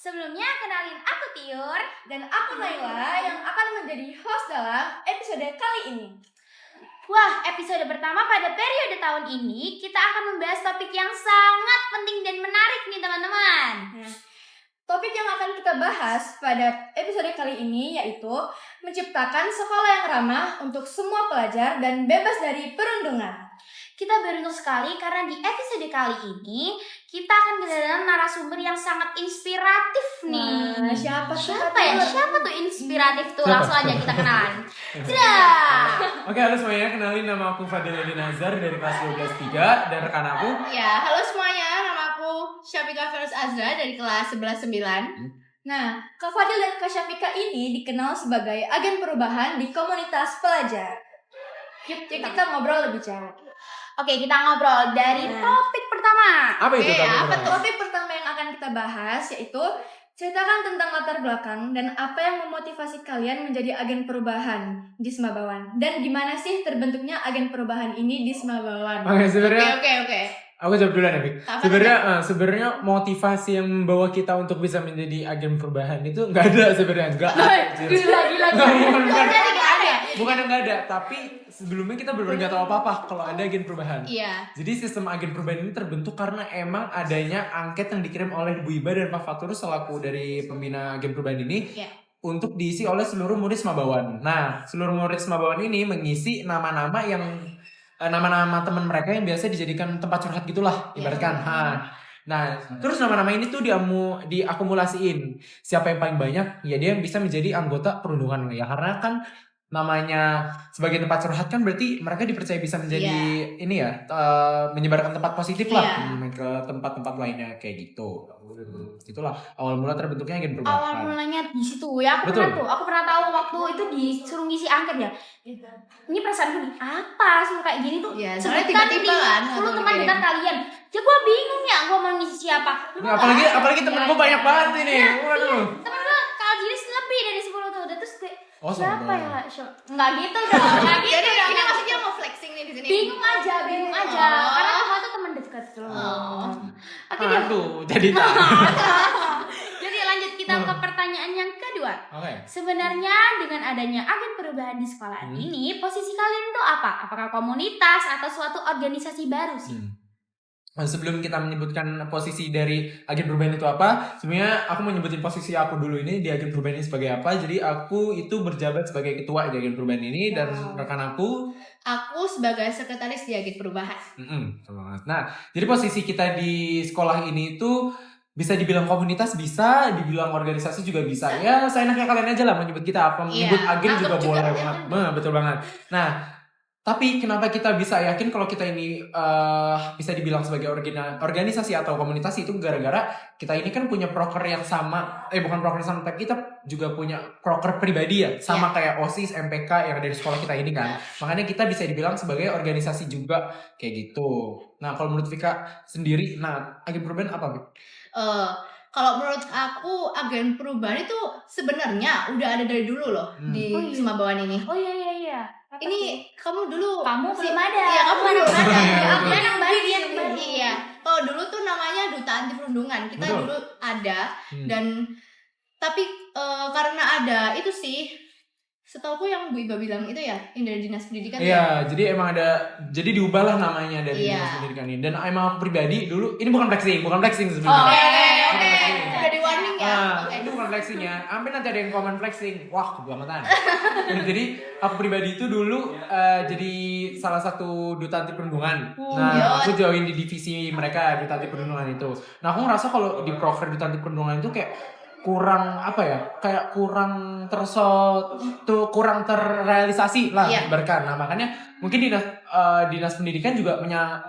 Sebelumnya kenalin aku Tiur dan aku Naila yang akan menjadi host dalam episode kali ini. Wah, episode pertama pada periode tahun ini kita akan membahas topik yang sangat penting dan menarik nih teman-teman. Topik yang akan kita bahas pada episode kali ini yaitu menciptakan sekolah yang ramah untuk semua pelajar dan bebas dari perundungan. Kita beruntung sekali karena di episode kali ini kita akan kedatangan narasumber yang sangat inspiratif nih. Nah, siapa ya? Siapa tuh inspiratif tuh? Siapa? Langsung aja kita kenalan. Sudah. Oke, halo semuanya. Kenalin nama aku Fadil Edi Nazar dari kelas 12-3 dan rekan aku. Ya, halo semuanya. Nama aku Syafika Firuz Azra dari kelas 11-9. Nah, Kak Fadil dan Kak Syafika ini dikenal sebagai agen perubahan di komunitas pelajar. Yuk, kita ngobrol lebih jauh. Oke, kita ngobrol dari topik pertama. Apa itu? Topik pertama yang akan kita bahas yaitu ceritakan tentang latar belakang dan apa yang memotivasi kalian menjadi agen perubahan di Semabawan. Dan gimana sih terbentuknya agen perubahan ini di Semabawan? Oke, sebenarnya Oke. aku jawab duluan ya, Bik. Apa Sebenarnya motivasi yang membawa kita untuk bisa menjadi agen perubahan itu nggak ada sebenarnya, nggak ada. Bukan nggak ada, tapi sebelumnya kita benar-benar nggak tahu apa-apa kalau ada agen perubahan. Iya. Jadi sistem agen perubahan ini terbentuk karena emang adanya angket yang dikirim oleh Bu Iba dan Pak Fatur selaku dari pembina agen perubahan ini. Iya. Untuk diisi oleh seluruh murid Semabawan. Nah, seluruh murid Semabawan ini mengisi nama-nama teman mereka yang biasa dijadikan tempat curhat gitulah, ibaratkan. Nah, terus nama-nama ini tuh diakumulasiin. Siapa yang paling banyak, ya dia yang bisa menjadi anggota perundungan ya. Karena kan namanya sebagai tempat curhat kan berarti mereka dipercaya bisa menjadi menyebarkan tempat positif lah ke tempat-tempat lainnya kayak gitu. Itulah awal mula terbentuknya agen perubahan. Awal mulanya di situ ya. Aku pernah tahu waktu itu disuruh ngisi angket ya. Ini perasaanku nih, apa suruh kayak gini tuh? Ya, Sebutkan tiba-tiba nih kan 10 teman dekat kalian. Ya gue bingung ya, gue mau ngisi siapa. Apalagi temen gue banyak banget ini. Waduh. Temen gue kalau diri lebih dari 10 tuh. Udah terus gue siapa sombong. ya? Enggak gitu dong. Enggak gitu Jadi dong. ini maksudnya mau flexing nih di sini. Bingung aja. Karena semua tuh teman dekat loh. Oke deh. Jadi tak. Jadi lanjut kita ke pertanyaan yang kedua. Oke. Sebenarnya dengan adanya agen perubahan di sekolah ini, posisi kalian tuh apa? Apakah komunitas atau suatu organisasi baru sih? Sebelum kita menyebutkan posisi dari agen perubahan itu apa, sebenarnya aku mau nyebutin posisi aku dulu ini di agen perubahan ini sebagai apa. Jadi aku itu berjabat sebagai ketua di agen perubahan ini dan rekan aku sebagai sekretaris di agen perubahan. Nah, jadi posisi kita di sekolah ini itu bisa dibilang komunitas, bisa dibilang organisasi juga bisa. Ya, seenaknya kalian aja lah mau nyebut kita apa, menyebut agen juga boleh banget. Betul banget. Nah, tapi kenapa kita bisa yakin kalau kita ini bisa dibilang sebagai organisasi atau komunitas itu gara-gara kita ini kan punya proker yang sama, bukan proker sama, tapi kita juga punya proker pribadi ya, sama kayak OSIS, MPK yang ada di sekolah kita ini kan. Makanya kita bisa dibilang sebagai organisasi juga kayak gitu. Nah, kalau menurut Vika sendiri, agen perubahan apa, Bik? Kalau menurut aku agen perubahan itu sebenarnya udah ada dari dulu loh di Semabawan ini. Oh iya. Ini kamu dulu belum ada. Iya, kamu belum ada. Aku anak baru. Iya. Kalau dulu tuh namanya Duta Anti Perundungan. Kita dulu ada dan tapi karena ada itu sih setauku yang Bu Iba bilang itu ya, yang dari Dinas Pendidikan. Iya, jadi emang jadi diubahlah namanya dari Dinas Pendidikan ini. Dan emang aku pribadi dulu, ini bukan flexing sebenarnya. Udah di warning ya. Itu bukan flexing ya. Sampai nanti ada yang komen flexing. Wah, kebangetan. Jadi aku pribadi itu dulu jadi salah satu duta anti perundungan. Aku join di divisi mereka duta anti perundungan itu. Nah, aku ngerasa kalau di proker duta anti perundungan itu kayak kurang kurang terrealisasi lah berkan. Nah, makanya mungkin dinas pendidikan juga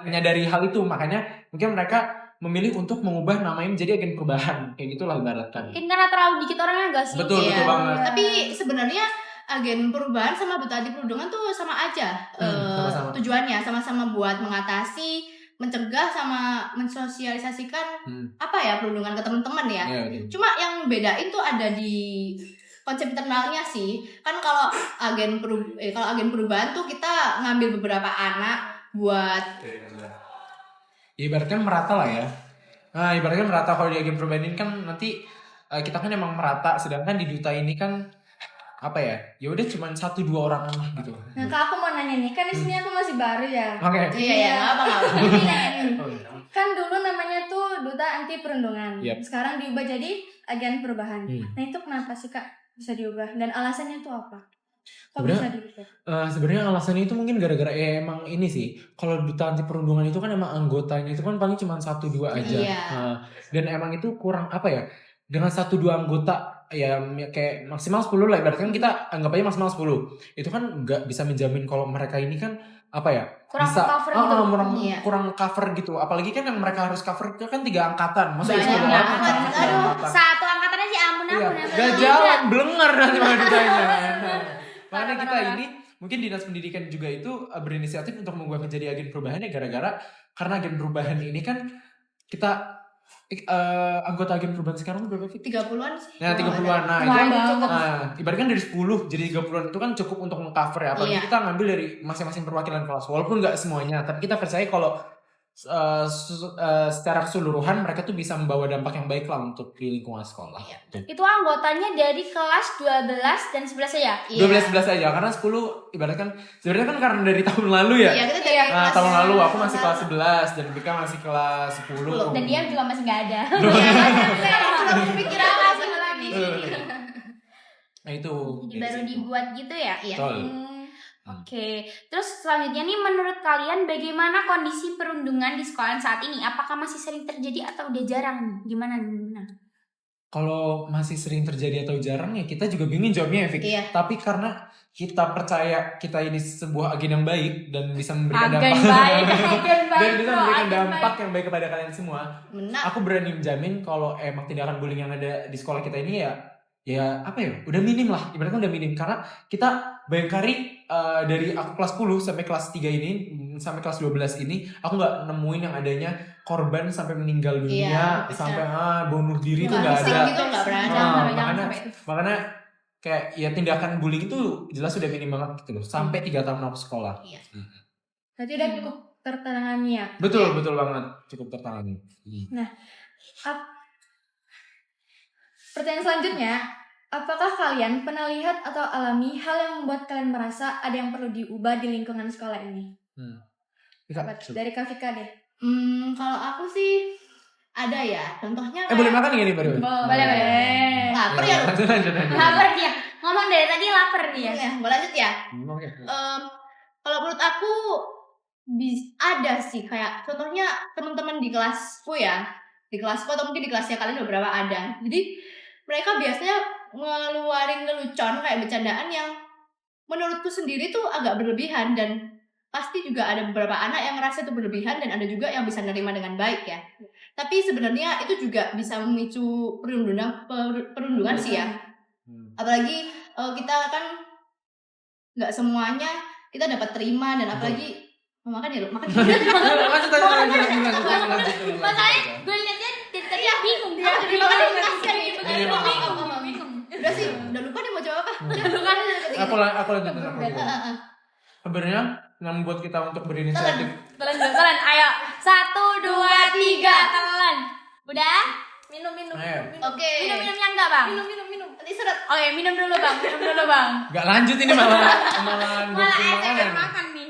menyadari hal itu, makanya mungkin mereka memilih untuk mengubah namanya menjadi agen perubahan kayak gitulah ibaratkan. Mungkin karena terlalu dikit orangnya enggak sih? Betul banget. Tapi sebenarnya agen perubahan sama duta anti perundungan tuh sama aja. Sama-sama. Tujuannya sama-sama buat mengatasi, mencegah sama mensosialisasikan perundungan ke teman-teman ya. Cuma yang bedain tuh ada di konsep internalnya sih. Kan kalau agen perubahan tuh kita ngambil beberapa anak buat ibaratkan merata lah ya. Nah, ibaratkan merata. Kalau di agen perubahan ini kan nanti kita kan emang merata, sedangkan di duta ini kan apa ya udah cuma 1-2 orang lah gitu. Nah, Kak, aku mau nanya nih, kan di sini aku masih baru ya. Oke. Iya, apa. Ini nanya nih. Kan dulu namanya tuh Duta Anti Perundungan. Yep. Sekarang diubah jadi Agen Perubahan. Nah, itu kenapa sih, Kak, bisa diubah? Dan alasannya tuh apa? Kok bisa diubah? Sebenarnya alasannya itu mungkin gara-gara emang ini sih. Kalau Duta Anti Perundungan itu kan emang anggotanya itu kan paling cuma 1-2 aja. Iya. Dan emang itu kurang apa ya? Dengan 1-2 anggota ya kayak maksimal 10 lah, ibaratkan kita anggap aja maksimal 10. Itu kan nggak bisa menjamin kalau mereka ini kan apa ya? Kurang bisa cover gitu. kurang cover gitu. Apalagi kan yang mereka harus cover itu kan 3 angkatan. Maksudnya Banyak 10 banget. angkatan. Aduh, satu angkatan aja ampun. Gak jalan, blenger nanti mau ditanya. Makanya kita ini mungkin dinas pendidikan juga itu berinisiatif untuk mengubah menjadi agen perubahan ya gara-gara karena agen perubahan ini kan kita anggota agen perubahan sekarang berapa sih? 30-an sih. Nah 30-an. Nah itu ibaratkan dari 10 jadi 30-an itu kan cukup untuk meng-cover ya. Apalagi kita ngambil dari masing-masing perwakilan kelas. Walaupun nggak semuanya, tapi kita percaya kalau secara keseluruhan mereka tuh bisa membawa dampak yang baik lah untuk di lingkungan sekolah. Itu anggotanya dari kelas 12 dan 11 ya? 12-11 aja karena 10 ibaratkan sebenarnya kan karena dari tahun lalu ya. Iya, kita dari kelas tahun lalu aku masih kelas 11 dan Bika masih kelas 10. Dan dia juga masih nggak ada. belum kepikiran lagi. Nah itu. Jadi baru dibuat gitu ya? Iya. Oke, terus selanjutnya nih menurut kalian bagaimana kondisi perundungan di sekolah saat ini? Apakah masih sering terjadi atau udah jarang? Gimana? Kalau masih sering terjadi atau jarang ya kita juga bingung jawabnya ya, Vic. Iya. Tapi karena kita percaya kita ini sebuah agen yang baik dan bisa memberikan Agen dampak baik, dan bisa memberikan agen dampak baik. yang baik kepada kalian semua. Benar. Aku berani menjamin kalau emang tindakan bullying yang ada di sekolah kita ini ya apa ya udah minim lah, ibaratnya udah minim karena kita Bayangkari dari aku kelas 10 sampai kelas 3 ini sampai kelas 12 ini aku nggak nemuin yang adanya korban sampai meninggal dunia sampai bunuh diri itu nggak ada. Gitu nggak pernah ada. Makanya kayak ya tindakan bullying itu jelas sudah minim banget gitu loh sampai 3 tahun aku sekolah. Iya. Berarti udah cukup tertangani ya? Betul banget cukup tertangani. Nah, pertanyaan selanjutnya, apakah kalian pernah lihat atau alami hal yang membuat kalian merasa ada yang perlu diubah di lingkungan sekolah ini? Dari Kak Vika deh. Kalau aku sih ada ya, contohnya boleh makan nggak nih baru? Boleh. Lapar ya? Lapar dia. Ngomong dari tadi lapar dia. Mau lanjut ya? Kalau menurut aku ada sih kayak contohnya teman-teman di kelasku ya, di kelasku atau mungkin di kelasnya kalian beberapa ada. Jadi mereka biasanya ngeluarin lelucon kayak bercandaan yang menurutku sendiri tuh agak berlebihan dan pasti juga ada beberapa anak yang ngerasa itu berlebihan dan ada juga yang bisa nerima dengan baik ya. Tapi sebenarnya itu juga bisa memicu perundungan sih ya. Apalagi kita kan nggak semuanya kita dapat terima dan apalagi makan ya makan. Lanjut. Makanya gue liatnya tadi bingung. Udah sih, udah lupa nih mau jawab apa. Aku lanjutin. Sebenarnya yang membuat kita untuk berinisiatif. Telan. Ayo. 1, 2, 3, telan. Udah? Minum. Oke. Minumnya enggak, Bang? Minum. Nanti seret. Oke, minum dulu, Bang. Gak lanjut ini malah makan nih.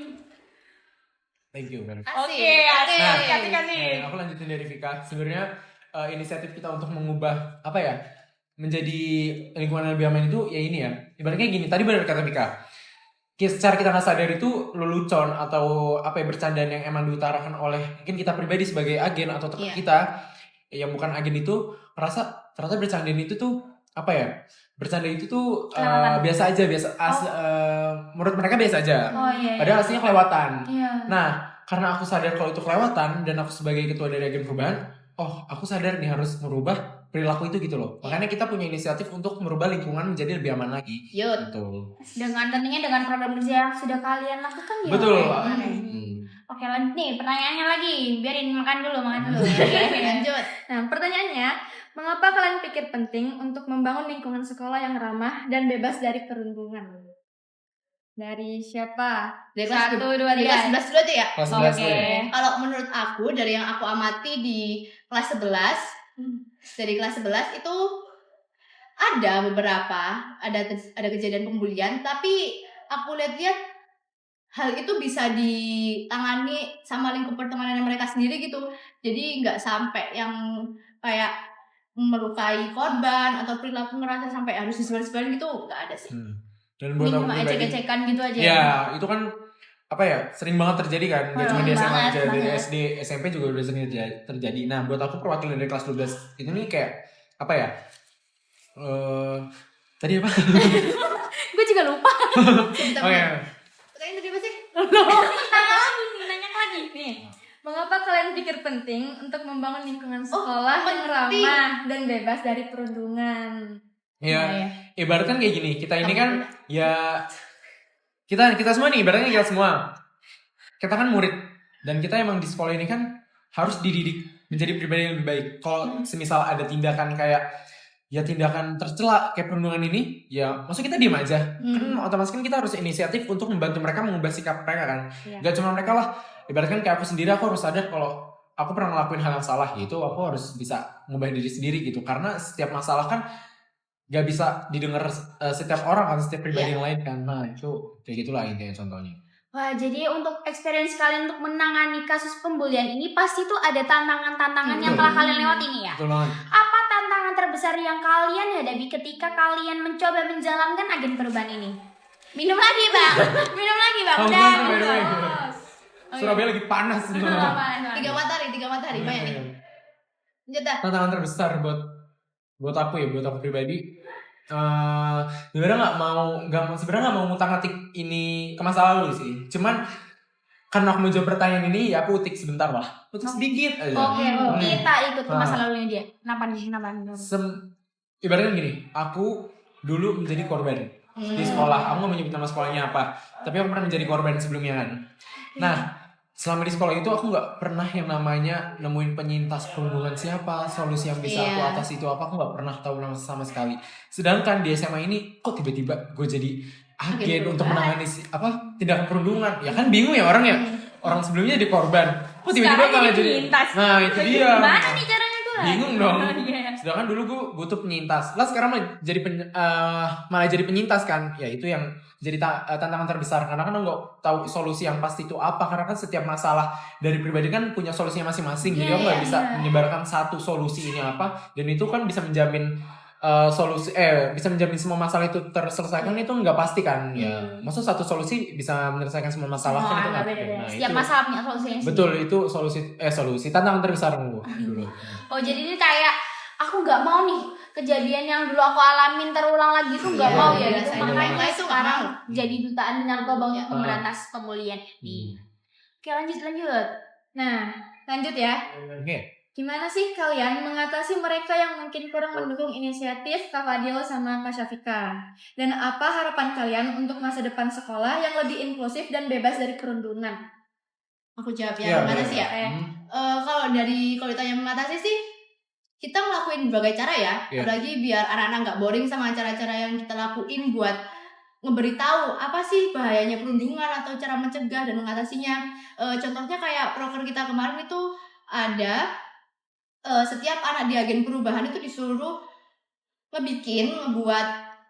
Thank you, man. Oke, kasih. Aku lanjutin dari Vika. Sebenarnya inisiatif kita untuk mengubah apa ya? Menjadi lingkungan yang lebih aman itu ya ini ya. Ibaratnya gini, tadi benar kata Vika. Secara kita nggak sadar itu lelucon atau apa ya bercandaan yang emang diutarakan oleh mungkin kita pribadi sebagai agen atau teman kita yang bukan agen itu merasa ternyata bercandaan itu tuh apa ya? Bercanda itu tuh biasa aja, menurut mereka biasa aja. Padahal aslinya kelewatan. Nah, karena aku sadar kalau itu kelewatan dan aku sebagai ketua dari agen perubahan, aku sadar nih harus merubah perilaku itu gitu loh. Makanya kita punya inisiatif untuk merubah lingkungan menjadi lebih aman lagi. Betul. Tentunya dengan program kerja yang sudah kalian lakukan ya. Betul. Oke, lanjut nih pertanyaannya lagi. Biarin makan dulu. Lanjut. Nah, pertanyaannya, mengapa kalian pikir penting untuk membangun lingkungan sekolah yang ramah dan bebas dari perundungan? Dari siapa? Dari kelas 1, 2, 3. kelas 11 dulu aja ya. Kelas 11 Oke. Kalau menurut aku dari yang aku amati di kelas 11 dari kelas 11 itu ada beberapa, ada kejadian pembulian, tapi aku lihat-lihat hal itu bisa ditangani sama lingkup pertemanan mereka sendiri gitu. Jadi nggak sampai yang kayak melukai korban atau perilaku ngerasa sampai harus disebar-sebarin gitu, nggak ada sih. Dan buat aku cuma ecek-ecekan gitu aja. Ya, itu kan apa ya, sering banget terjadi kan. Gak cuma di SMA aja, dari SD, SMP juga udah sering terjadi. Nah, buat aku perwakilan dari kelas 12 itu nih kayak apa ya? Tadi apa? Gue juga lupa. Oh ya. Pertanyaan tadi apa sih? Nanya lagi nih. Mengapa kalian pikir penting untuk membangun lingkungan sekolah yang ramah dan bebas dari perundungan? Ya, ibaratkan kayak gini, kita ini kan ya kita semua nih, ibaratnya kita semua. Kita kan murid dan kita emang di sekolah ini kan harus dididik menjadi pribadi yang lebih baik. Kalau semisal ada tindakan kayak ya tindakan tercela kayak perundungan ini, ya maksudnya kita diam aja. Kan otomatis kan kita harus inisiatif untuk membantu mereka mengubah sikap mereka kan. Gak cuma mereka lah. Ibaratkan kayak aku sendiri, aku harus sadar kalau aku pernah ngelakuin hal yang salah gitu, aku harus bisa mengubah diri sendiri gitu. Karena setiap masalah kan gak bisa didengar setiap orang kan, setiap pribadi yang lain kan. Nah itu kayak gitulah intinya contohnya. Wah, jadi untuk experience kalian untuk menangani kasus pembulian ini pasti tuh ada tantangan-tantangan yang telah kalian lewat ini ya. Betul banget. Apa tantangan terbesar yang kalian hadapi ketika kalian mencoba menjalankan agen perubahan ini? Minum lagi bang, minum lagi bang. Udah. Surabaya lagi panas. 3 matahari banyak nih. Lanjut dah. Tantangan terbesar buat aku ya, buat aku pribadi. Sebenarnya nggak mau ngutang-atik ini ke masa lalu sih. Cuman karena aku mau jawab pertanyaan ini, ya aku utik sebentar lah. Utik sedikit aja. Oke, kita ikut ke masa lalunya dia. Kenapa nih? Ibaratnya gini, aku dulu menjadi korban di sekolah. Aku nggak menyebut nama sekolahnya apa, tapi aku pernah menjadi korban sebelumnya kan. Nah, selama di sekolah itu aku nggak pernah yang namanya nemuin penyintas perundungan siapa, solusi yang bisa aku atasi itu apa, aku nggak pernah tahu sama sekali. Sedangkan di SMA ini kok tiba-tiba gue jadi agen untuk menangani tindakan perundungan. Ya kan bingung ya orang ya. Orang sebelumnya jadi korban, kok tiba-tiba malah jadi penyintas. Nah itu dia. Gimana nih caranya gue? Bingung dong. Sedangkan dulu gue butuh penyintas. Lah sekarang malah jadi penyintas kan. Ya itu yang jadi tantangan terbesar, karena kan nggak tahu solusi yang pasti itu apa, karena kan setiap masalah dari pribadi kan punya solusinya masing-masing. Jadi aku nggak bisa menyebarkan satu solusi ini apa, dan itu kan bisa menjamin bisa menjamin semua masalah itu terselesaikan, itu nggak pasti kan. Ya maksud satu solusi bisa menyelesaikan semua masalah kan itu. Nah, setiap masalah punya solusinya. Betul, itu solusi tantangan terbesar gue dulu. Oh jadi ini kayak aku nggak mau nih kejadian yang dulu aku alamin terulang lagi tuh nggak mau ya gitu. Makanya sekarang jadi dutaan narkoba untuk memberantas pembulian ini. Oke lanjut. Nah lanjut ya. Oke. Gimana sih kalian mengatasi mereka yang mungkin kurang mendukung inisiatif Kak Fadil sama Kak Syafika? Dan apa harapan kalian untuk masa depan sekolah yang lebih inklusif dan bebas dari perundungan? Aku jawab ya, mengatasi ya. Kalau ditanya mengatasi sih, kita ngelakuin berbagai cara ya, apalagi biar anak-anak nggak boring sama acara-acara yang kita lakuin buat ngeberitahu apa sih bahayanya perundungan atau cara mencegah dan mengatasinya. Contohnya kayak proker kita kemarin itu ada setiap anak di agen perubahan itu disuruh ngebuat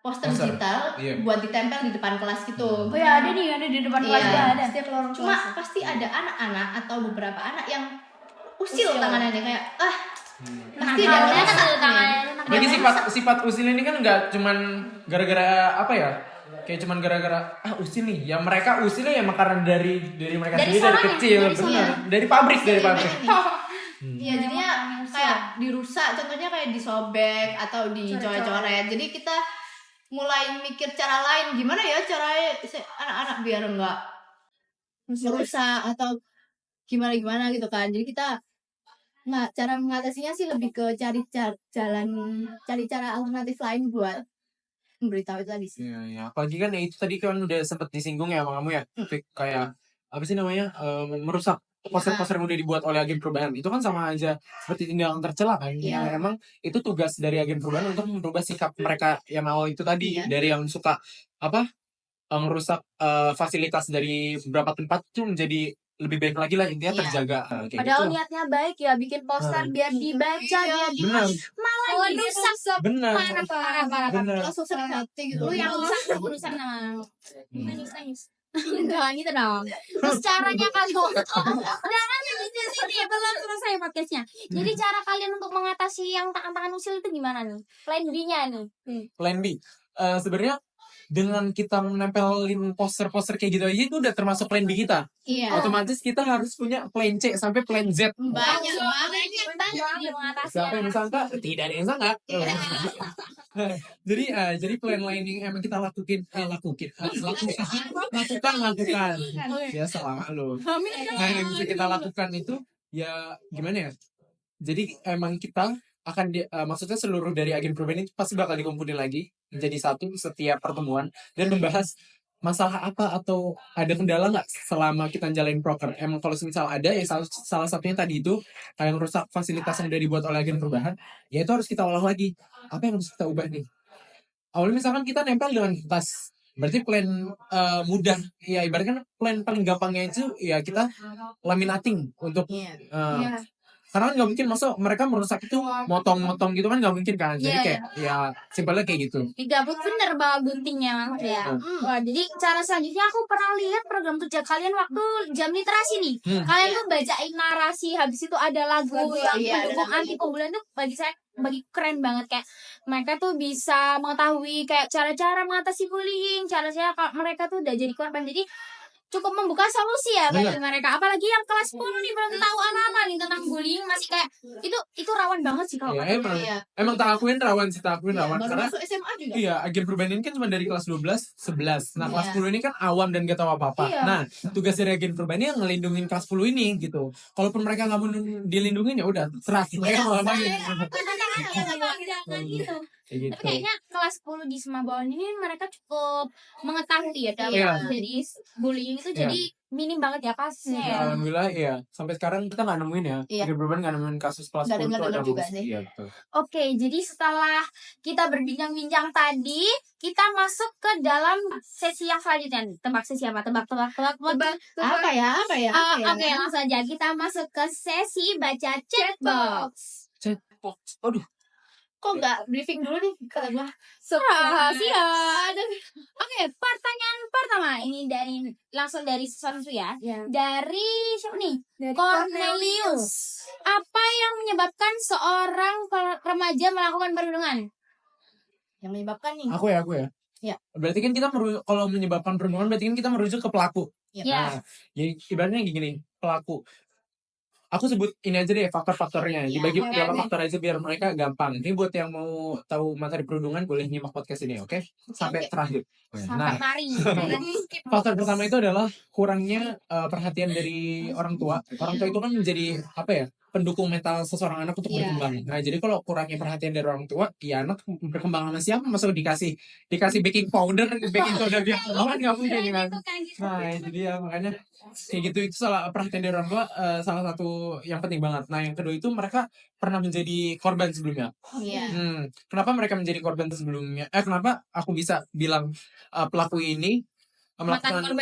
poster digital buat ditempel di depan kelas gitu. Oh ya ada di depan kelas ada. Setiap lorong cuma kelas. Pasti ada anak-anak atau beberapa anak yang usil tangannya kayak pasti ada tangannya. Lagi sifat usil ini kan nggak cuman gara-gara apa ya? Kayak cuman gara-gara usil nih. Ya mereka usilnya emang karena dari mereka sendiri dari kecil, benar. Dari pabrik. Iya jadinya kayak dirusak, contohnya kayak disobek atau dicoret-coret. Jadi kita mulai mikir cara lain, gimana ya caranya anak-anak biar enggak merusak atau gimana gitu kan. Jadi kita cara mengatasinya sih lebih ke cari cara alternatif lain buat memberitahu itu tadi sih. Iya. Apalagi kan itu tadi kan udah sempat disinggung ya sama kamu ya. Kayak apa sih namanya? Merusak poster-poster yang udah dibuat oleh agen perubahan. Itu kan sama aja seperti tindakan tercela kan. Ya, emang itu tugas dari agen perubahan untuk merubah sikap mereka yang awal itu tadi. Dari yang suka merusak fasilitas dari beberapa tempat itu menjadi lebih baik lagi lah, intinya terjaga. Padahal niatnya baik ya, bikin poster biar dibaca, biar benar. malah merusak Benar. parah. Benar. Langsung sering hati gitu. Lu yang rusak urusan sama nangis. Jangan gitu dong. Terus caranya kalian jangan di sini belum selesai podcastnya. Jadi cara kalian untuk mengatasi yang tangan-tangan usil itu gimana nih? Plan B-nya nih. Plan B. Sebenarnya dengan kita menempelin poster-poster kayak gitu aja itu udah termasuk plan B kita. Iya. Otomatis kita harus punya plan C sampai plan Z. Banyak Banget mengatasi. Siapa yang disangka? Tidak ada yang sangka. Jadi plan lining emang kita lakukan. Ya salah lo. Nah yang bisa kita lakukan itu ya gimana ya? Jadi emang kita akan maksudnya seluruh dari agen perubahan itu pasti bakal dikumpulin lagi menjadi satu setiap pertemuan dan membahas masalah apa atau ada kendala nggak selama kita jalanin proker. Emang kalau misal ada ya salah satunya tadi itu yang rusak fasilitas yang udah dibuat oleh agen perubahan, ya itu harus kita olah lagi. Apa yang harus kita ubah nih? Awalnya misalkan kita nempel dengan kertas, berarti plan mudah ya ibaratnya plan paling gampangnya itu ya kita laminating untuk karena kan nggak mungkin masuk mereka merusak itu motong-motong gitu kan nggak mungkin kan, jadi kayak ya simpelnya kayak gitu. Digabut bener bawa guntingnya ya. Wah, jadi cara selanjutnya aku pernah lihat program kerja kalian waktu jam literasi nih. Kalian tuh bacain narasi, habis itu ada lagu yang mendukung anti pembulian tuh bagi keren banget, kayak mereka tuh bisa mengetahui kayak cara-cara mengatasi bullying, cara-cara mereka tuh udah jadi korban, jadi cukup membuka solusi ya bagi mereka, apalagi yang kelas 10 nih belum tahu apa-apa nih tentang bullying, masih kayak itu rawan banget sih kalau emang tak akuin rawan Baru karena masuk SMA juga. iya agen perubahan ini kan cuma dari kelas 12-11. Nah kelas 10 ini kan awam dan gak tahu apa-apa. Nah tugas dari agen perubahan ini yang ngelindungin kelas 10 ini gitu. Kalaupun mereka nggak mau dilindungin ya udah serah mereka mau ngapain gitu. gitu. Tapi kayaknya kelas 10 di Semabawon ini mereka cukup mengetahui ya dari bullying itu jadi minim banget ya kasusnya ya. Alhamdulillah ya. Sampai sekarang kita nggak nemuin ya. Agen perubahan nggak nemuin kasus kelas 10 itu ada juga sih. Iya betul. Oke, jadi setelah kita berbincang-bincang tadi, kita masuk ke dalam sesi yang selanjutnya. Tebak sesi apa? Tebak. Apa ya? Oke, langsung aja kita masuk ke sesi baca chatbox. Chatbox. Aduh. Kok nggak briefing dulu nih kata gua? Rahasia. Oke, pertanyaan pertama ini langsung dari sesuatu ya. Dari siapa nih? Cornelius. Apa yang menyebabkan seorang remaja melakukan perundungan? Yang menyebabkan nih. Aku ya. Ya. Berarti kan kita kalau menyebabkan perundungan berarti kan kita merujuk ke pelaku. Ya. Nah, jadi ibaratnya gini, pelaku. Aku sebut ini aja deh faktor-faktornya. Dibagi beberapa faktor aja biar mereka gampang. Ini buat yang mau tahu materi perundungan boleh nyimak podcast ini, oke? Sampai terakhir. Sampai mari. Faktor pertama itu adalah kurangnya perhatian dari orang tua. Orang tua itu kan menjadi apa ya? Pendukung mental seseorang anak untuk berkembang. Nah, jadi kalau kurangnya perhatian dari orang tua, ya anak berkembang sama siapa? Masa dikasih baking powder dia kan nggak mungkin kan? Nah, jadi ya makanya kayak gitu itu salah perhatian dari orang tua salah satu yang penting banget. Nah, yang kedua itu mereka pernah menjadi korban sebelumnya. Kenapa mereka menjadi korban sebelumnya? Kenapa aku bisa bilang pelaku ini melakukan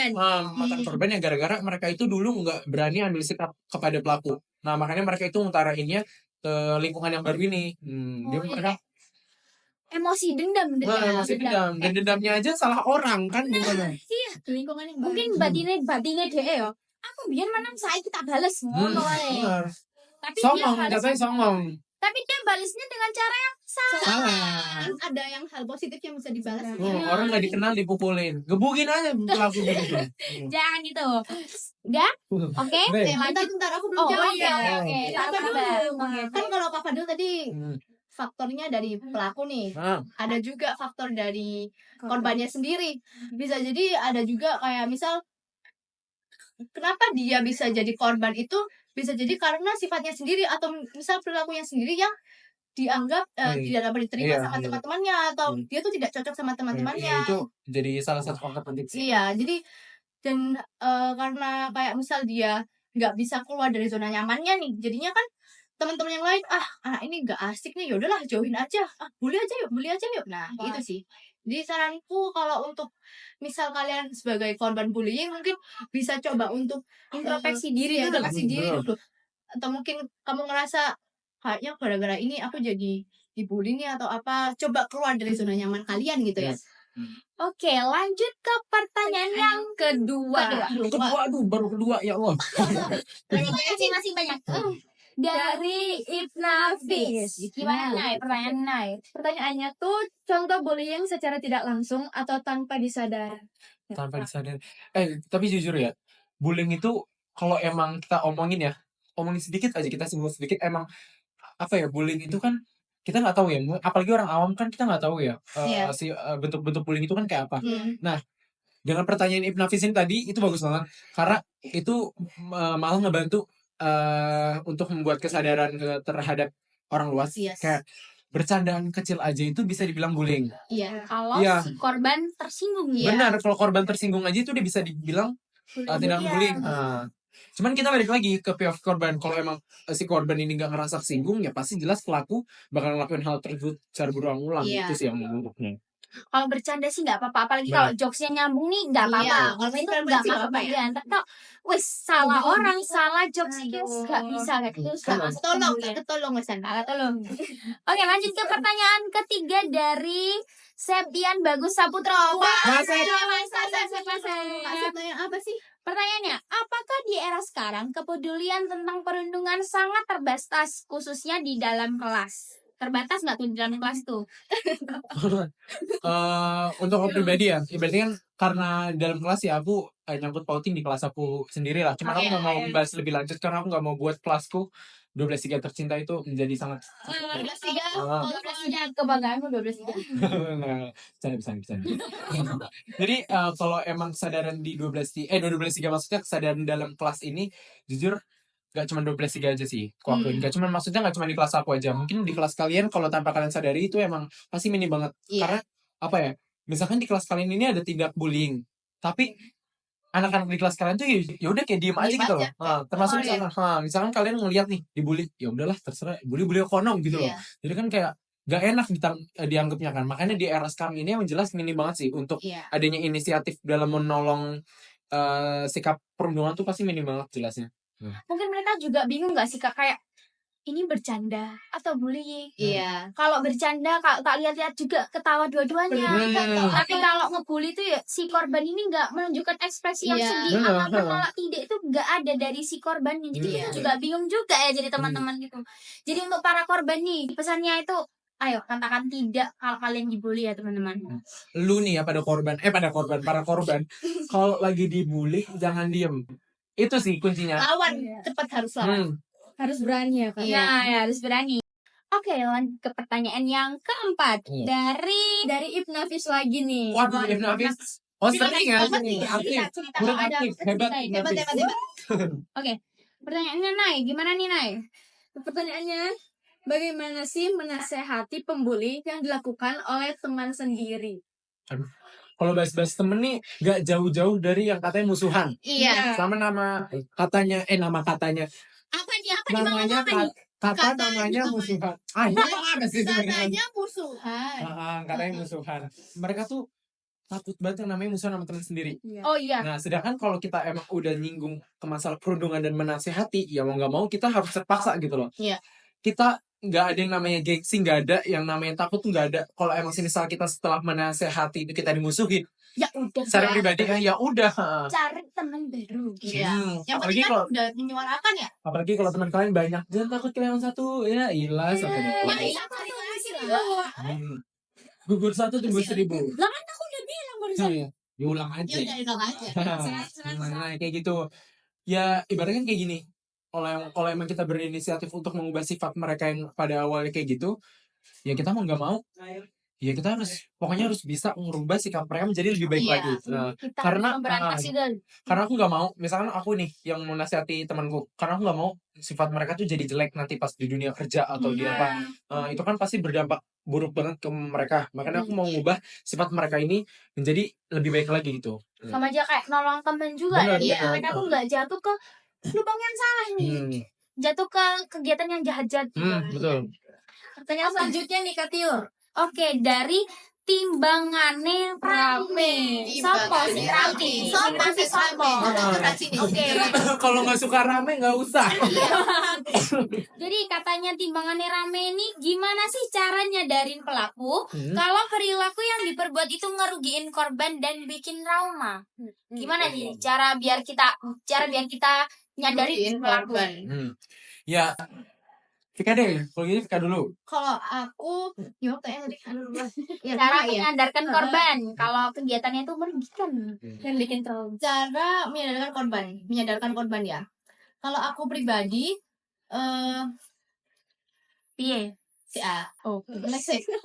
korban ya gara-gara mereka itu dulu nggak berani ambil sikap kepada pelaku. Nah makanya mereka itu ngutarainnya ke lingkungan yang baru ini. Mereka emosi dendam. Dan dendamnya aja salah orang kan gimana? Iya, lingkungan yang mungkin batinnya dia ya. Aku biar mana saya kita balas ngono ae. Tapi songong. Tapi dia balasnya dengan cara yang salah. Ada yang hal positif yang bisa dibalas. Orang nggak dikenal dipukulin, gebukin aja pelaku gitu. Jangan gitu. Enggak? Oke. Bentar aku belum jawab. Oke. Kan kalau Kak Fadil tadi faktornya dari pelaku nih. Ada juga faktor dari korbannya sendiri. Bisa jadi ada juga kayak misal kenapa dia bisa jadi korban itu bisa jadi karena sifatnya sendiri atau misal perilakunya sendiri yang dianggap tidak dapat diterima sama teman-temannya atau dia tuh tidak cocok sama teman-temannya. Itu jadi salah satu faktor penting sih. Iya, jadi dan karena kayak misal dia nggak bisa keluar dari zona nyamannya nih, jadinya kan teman-teman yang lain anak ini nggak asik nih, yaudahlah jauhin aja, bully aja yuk. Nah itu sih. Jadi saranku kalau untuk misal kalian sebagai korban bullying mungkin bisa coba untuk introspeksi diri dulu. Atau mungkin kamu ngerasa kayaknya gara-gara ini aku jadi dibully nih atau apa, coba keluar dari zona nyaman kalian gitu ya. Oke, lanjut ke pertanyaan yang kedua. Aduh, baru kedua ya Allah. masing-masing banyak. Dari Ibnafis. Gimana Nay? Pertanyaan Nay. Pertanyaannya tuh contoh bullying secara tidak langsung atau tanpa disadari. Tanpa disadari. Tapi jujur ya, bullying itu kalau emang kita omongin sedikit aja, kita singgung sedikit, emang apa ya, bullying itu kan kita nggak tahu ya, apalagi orang awam kan kita nggak tahu ya bentuk-bentuk bullying itu kan kayak apa. Nah, dengan pertanyaan Ibnafis ini tadi itu bagus banget karena itu malah ngebantu untuk membuat kesadaran terhadap orang luas. Kayak bercandaan kecil aja itu bisa dibilang bullying. Kalau si korban tersinggung Benar, kalau korban tersinggung aja itu udah bisa dibilang tindakan bullying. Cuman kita balik lagi ke pihak korban. Kalau emang si korban ini nggak ngerasa kesinggung, ya pasti jelas pelaku bakal ngelakuin hal tersebut secara berulang-ulang. Itu sih yang menurutnya. Kalau bercanda sih nggak apa-apa, apalagi kalau jokesnya nyambung nih nggak apa-apa. Kalau itu nggak apa-apa ya. Tapi wes salah orang, salah jokes itu nggak bisa kayak gitu. Tolong Oke, lanjut ke pertanyaan ketiga dari Septian Bagus Saputro. Apa sih? Pertanyaannya, apakah di era sekarang kepedulian tentang perundungan sangat terbatas, khususnya di dalam kelas? Terbatas nggak tuh di dalam kelas tuh? Untuk aku pribadi ya, berarti kan karena dalam kelas ya aku nyangkut pautin di kelas aku sendiri lah. Cuma aku nggak mau bahas lebih lanjut karena aku nggak mau buat kelasku 12.3 tercinta itu menjadi sangat 12.3 kebanggaanmu 12.3. Nah, bisa. Jadi kalau emang kesadaran di 12.3 maksudnya kesadaran dalam kelas ini jujur gak cuma 12.3 aja sih. Gak cuma maksudnya gak cuma di kelas aku aja. Mungkin di kelas kalian kalau tanpa kalian sadari itu emang pasti minim banget. Karena apa ya? Misalkan di kelas kalian ini ada tindak bullying, tapi anak-anak di kelas kalian tuh ya udah kayak diem aja gitu loh. Termasuk misalkan kalian ngeliat nih dibully, ya udahlah terserah, bully ekonom gitu loh. Jadi kan kayak gak enak dianggapnya kan. Makanya di era sekarang ini yang jelas minim banget sih untuk adanya inisiatif dalam menolong sikap perundungan tuh pasti minim banget jelasnya. Mungkin mereka juga bingung gak sih Kak, kayak ini bercanda atau bullying? Kalau bercanda, kalau tak lihat-lihat juga ketawa dua-duanya. Tapi kalau ngebully tuh ya si korban ini nggak menunjukkan ekspresi yang sedih atau menolak tidak, itu nggak ada dari si korbannya. Jadi kita juga bingung juga ya jadi teman-teman gitu. Jadi untuk para korban nih pesannya itu, ayo katakan tidak kalau kalian dibully ya teman-teman. Lu nih ya para korban kalau lagi dibully jangan diem. Itu sih kuncinya. Lawan, cepat harus lawan. Harus berani ya Kak. Ya harus berani. Oke, lanjut ke pertanyaan yang keempat dari Ibnafis lagi nih. Waduh, Ibnafis. Sering ya sini. Aktif. Hebat. Oke, pertanyaannya Nay, gimana nih Nay? Pertanyaannya, bagaimana sih menasehati pembuli yang dilakukan oleh teman sendiri? Aduh. Kalau bahas-bahas temen nih gak jauh-jauh dari yang katanya musuhan. Sama nama katanya. Namanya musuhan. Katanya musuhan. Katanya musuhan. Mereka tuh takut banget yang namanya musuhan sama teman sendiri. Oh iya. Nah, sedangkan kalau kita emang udah nyinggung ke masalah perundungan dan menasehati, ya mau nggak mau kita harus terpaksa gitu loh. Kita nggak ada yang namanya gengsi, nggak ada yang namanya takut tuh nggak ada. Kalau emang misal kita setelah menasehati itu kita dimusuhin, ya udah. Secara pribadi ya udah. Cari teman baru. Yang penting kan udah menyuarakan ya. Apalagi kalau teman kalian banyak, jangan takut kehilangan satu, ya ilah sampai gugur satu tumbuh 1000. Lah kan aku udah bilang barusan. Diulang aja. Nah, kayak gitu. Ya ibaratnya kayak gini. Kalau emang kita berinisiatif untuk mengubah sifat mereka yang pada awalnya kayak gitu, ya kita mau nggak mau, ya kita pokoknya harus bisa merubah sikap mereka menjadi lebih baik lagi. Karena aku nggak mau, misalkan aku nih yang mau nasihati temanku, karena aku nggak mau sifat mereka tuh jadi jelek nanti pas di dunia kerja atau di apa, itu kan pasti berdampak buruk banget ke mereka. Makanya aku mau ngubah sifat mereka ini menjadi lebih baik lagi gitu. Sama aja kayak nolong temen juga. Mereka tuh nggak jatuh ke lubang yang salah nih, jatuh ke kegiatan yang jahat-jahat. Betul. Pertanyaan selanjutnya nih Kak Tiur. Oke, dari timbangane rame. Sopo sih rame? Oke. Kalau nggak suka rame nggak usah. Jadi katanya timbangannya rame ini gimana sih cara nyadarin pelaku kalau perilaku yang diperbuat itu ngerugiin korban dan bikin trauma? Gimana sih cara biar kita nyadarin pelaku? Ya, Vika deh. Kalau gitu Vika dulu. Kalau aku, ya tadi Cara menyadarkan korban kalau kegiatannya itu merugikan dan bikin trauma. Cara menyadarkan korban ya. Kalau aku pribadi, Piye?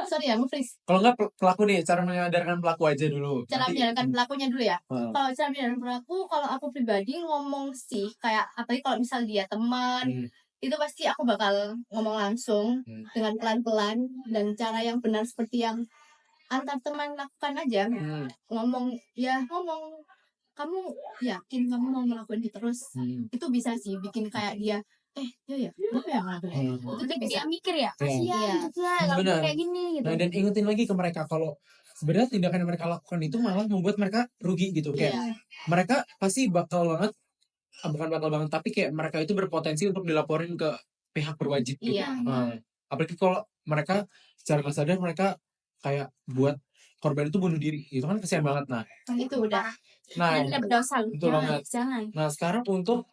sorry ya, freeze. Kalau nggak pelaku nih, cara menyadarkan pelaku aja dulu. Cara menyadarkan pelakunya dulu ya. Kalau cara menyadarkan pelaku, kalau aku pribadi ngomong sih, kayak apalagi kalau misal dia teman, itu pasti aku bakal ngomong langsung dengan pelan-pelan dan cara yang benar seperti yang antar teman lakukan aja. Ngomong, kamu yakin kamu mau ngelakuin itu terus? Itu bisa sih bikin kayak dia kenapa ya ngelakuin itu Untuk bisa dia mikir ya, kasihan juga kalau Benar. kayak gini gitu. Nah, dan ingetin lagi ke mereka kalau sebenarnya tindakan yang mereka lakukan itu malah membuat mereka rugi gitu. Kayak mereka pasti bakal banget, bukan bakal banget, tapi kayak mereka itu berpotensi untuk dilaporin ke pihak berwajib gitu. Apalagi kalau mereka secara nggak sadar mereka kayak buat korban itu bunuh diri, itu kan kasihan banget. Nah, itu udah. Nah, Dan tidak berdosa. betul banget. Jangan. Nah, sekarang untuk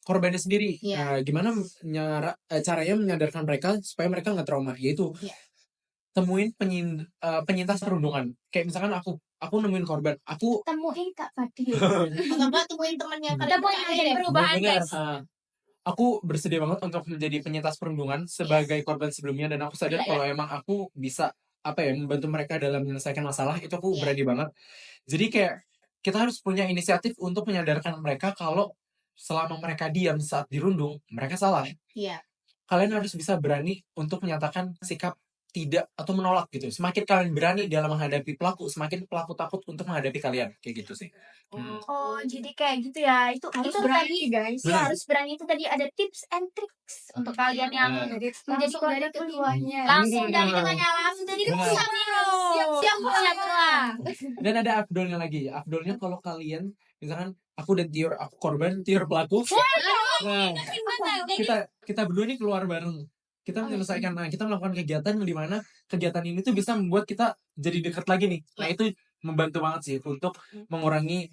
korbannya sendiri, gimana caranya menyadarkan mereka supaya mereka nggak trauma, yaitu temuin penyintas perundungan. Kayak misalkan aku nemuin korban, aku Temuin Kak Fadil. Enggak temuin temannya Temuin agen perubahan guys. Aku bersedia banget untuk menjadi penyintas perundungan sebagai korban sebelumnya, dan aku sadar kalau emang aku bisa membantu mereka dalam menyelesaikan masalah, itu aku berani banget. Jadi kayak kita harus punya inisiatif untuk menyadarkan mereka kalau selama mereka diam saat dirundung, mereka salah. Kalian harus bisa berani untuk menyatakan sikap tidak atau menolak gitu. Semakin kalian berani dalam menghadapi pelaku, semakin pelaku takut untuk menghadapi kalian. Kayak gitu sih. Oh, jadi kayak gitu ya. Itu berani, tadi guys. Ya, harus berani. Itu tadi ada tips and tricks untuk kalian yang menjadi korban keduanya. Langsung dari tengahnya, langsung dari pusat nih. Siap pulang. Dan ada Afdolnya lagi. Afdolnya kalau kalian misalkan aku korban, Tior pelaku. Nah, kita berdua nih keluar bareng. Kita menyelesaikan, kita melakukan kegiatan di mana kegiatan ini tuh bisa membuat kita jadi dekat lagi nih. Nah, itu membantu banget sih untuk mengurangi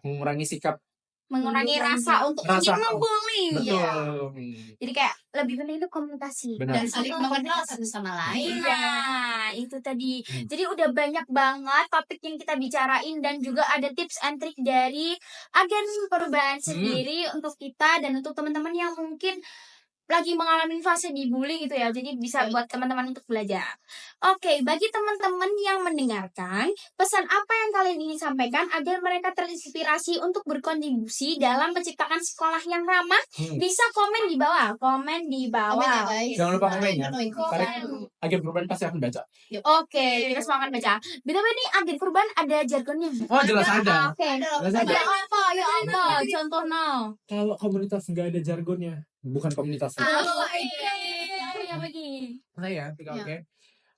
mengurangi sikap, mengurangi rasa untuk membuli. Betul. Jadi kayak lebih penting itu komunikasi. Benar. Dan saling mengenal satu sama lain. Nah, itu tadi. Jadi udah banyak banget topik yang kita bicarain, dan juga ada tips and trick dari agen perubahan sendiri untuk kita dan untuk teman-teman yang mungkin lagi mengalami fase dibully gitu ya. Jadi bisa buat teman-teman untuk belajar. Oke, bagi teman-teman yang mendengarkan, pesan apa yang kalian ingin sampaikan agar mereka terinspirasi untuk berkontribusi dalam menciptakan sekolah yang ramah? Bisa komen di bawah. Jangan lupa komen ya. Agen perubahan pasti akan baca. Oke, kita semua akan baca. BTW nih agen perubahan ada jargonnya. Oh, jelas ada. Oke. Jelas ada. Ya apa? Contohnya. Kalau komunitas nggak ada jargonnya, bukan komunitas. Oke.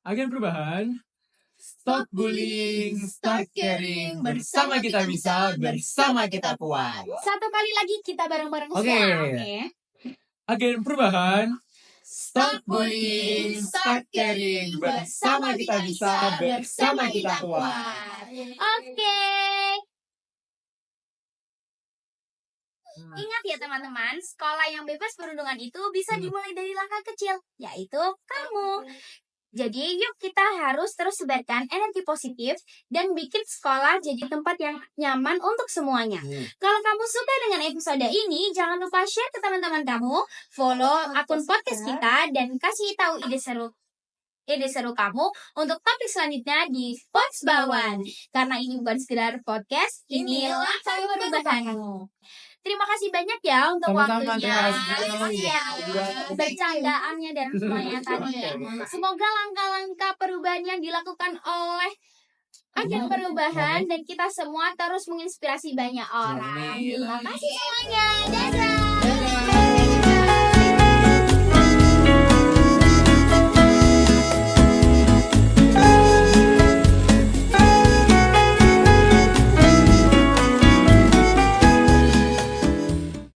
Agen perubahan. Stop bullying, start caring. Bersama kita bisa, bersama kita kuat. Satu kali lagi kita bareng-bareng. Oke. Agen perubahan. Stop bullying, start caring. Bersama kita bisa, bersama kita kuat. Oke. Ingat ya teman-teman, sekolah yang bebas perundungan itu bisa dimulai dari langkah kecil, yaitu kamu. Jadi yuk kita harus terus sebarkan energi positif dan bikin sekolah jadi tempat yang nyaman untuk semuanya. Kalau kamu suka dengan episode ini, jangan lupa share ke teman-teman kamu, follow akun podcast kita, dan kasih tahu ide seru kamu untuk topik selanjutnya di Pods Bawan. Karena ini bukan sekedar podcast, inilah perubahanmu. Terima kasih banyak ya untuk waktunya, bercandaannya dan semuanya tadi. Semoga langkah-langkah perubahan yang dilakukan oleh agen perubahan dan kita semua terus menginspirasi banyak orang. Terima kasih semuanya. Dadah.